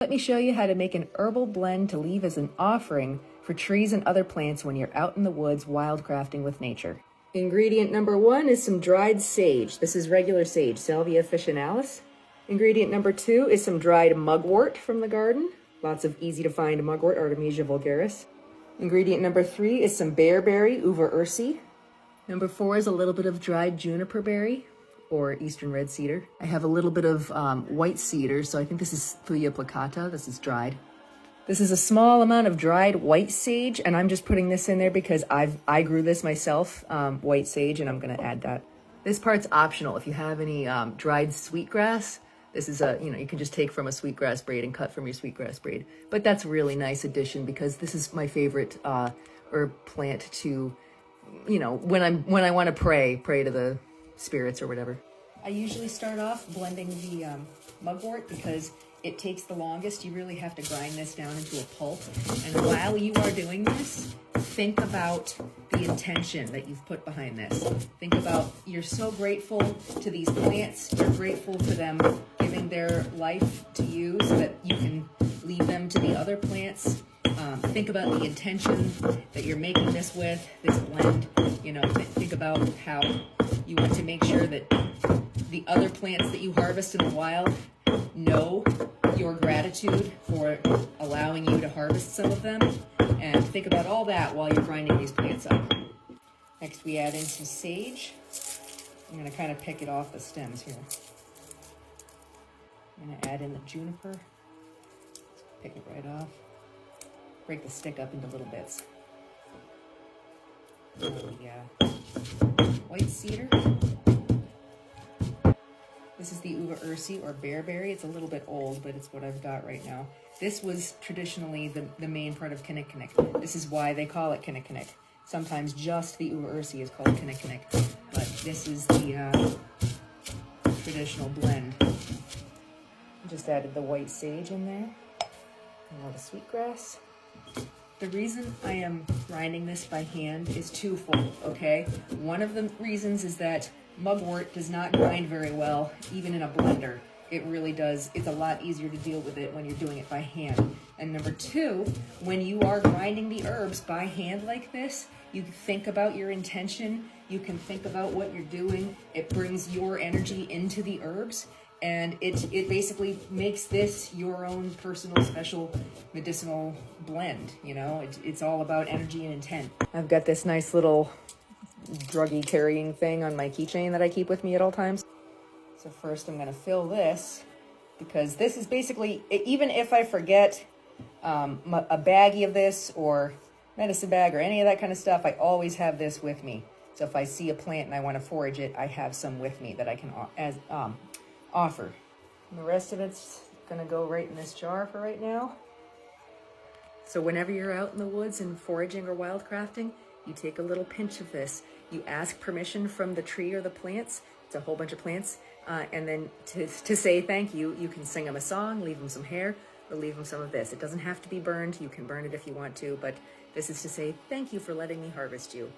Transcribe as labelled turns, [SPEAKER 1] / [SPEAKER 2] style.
[SPEAKER 1] Let me show you how to make an herbal blend to leave as an offering for trees and other plants when you're out in the woods wildcrafting with nature. Ingredient number 1 is some dried sage. This is regular sage, Salvia officinalis. Ingredient number 2 is some dried mugwort from the garden. Lots of easy to find mugwort, Artemisia vulgaris. Ingredient number 3 is some bearberry, Uva ursi. Number 4 is a little bit of dried juniper berry, or eastern red cedar. I have a little bit of white cedar, so I think this is Thuya plicata. This is dried. This is a small amount of dried white sage, and I'm just putting this in there because I grew this myself, white sage, and I'm gonna add that. This part's optional. If you have any dried sweetgrass, this is you can just take from a sweetgrass braid and cut from your sweetgrass braid. But that's a really nice addition because this is my favorite herb plant to, when I want to pray to the spirits or whatever. I usually start off blending the mugwort because it takes the longest. You really have to grind this down into a pulp. And while you are doing this, think about the intention that you've put behind this. Think about, you're so grateful to these plants. You're grateful for them giving their life to you so that you can leave them to the other plants. Think about the intention that you're making this with, this blend. Think about how you want to make sure that the other plants that you harvest in the wild know your gratitude for allowing you to harvest some of them. And think about all that while you're grinding these plants up. Next, we add in some sage. I'm going to kind of pick it off the stems here. I'm going to add in the juniper. Pick it right off. Break the stick up into little bits. White cedar. This is the Uva ursi or bearberry. It's a little bit old, but it's what I've got right now. This was traditionally the main part of Kinnick. This is why they call it Kinnick. Sometimes just the Uva ursi is called Kinnick, but this is the traditional blend. Just added the white sage in there, and all the sweetgrass. The reason I am grinding this by hand is twofold, okay? One of the reasons is that mugwort does not grind very well, even in a blender. It really does. It's a lot easier to deal with it when you're doing it by hand. And number 2, when you are grinding the herbs by hand like this, you think about your intention, you can think about what you're doing. It brings your energy into the herbs, and it basically makes this your own personal special medicinal blend. It's all about energy and intent. I've got this nice little druggy carrying thing on my keychain that I keep with me at all times. So first I'm going to fill this, because this is basically, even if I forget a baggie of this or medicine bag or any of that kind of stuff, I always have this with me. So if I see a plant and I want to forage it, I have some with me that I can offer. And the rest of it's going to go right in this jar for right now. So whenever you're out in the woods and foraging or wildcrafting, you take a little pinch of this. You ask permission from the tree or the plants. It's a whole bunch of plants. And then to say thank you, you can sing them a song, leave them some hair, or leave them some of this. It doesn't have to be burned. You can burn it if you want to, but this is to say thank you for letting me harvest you.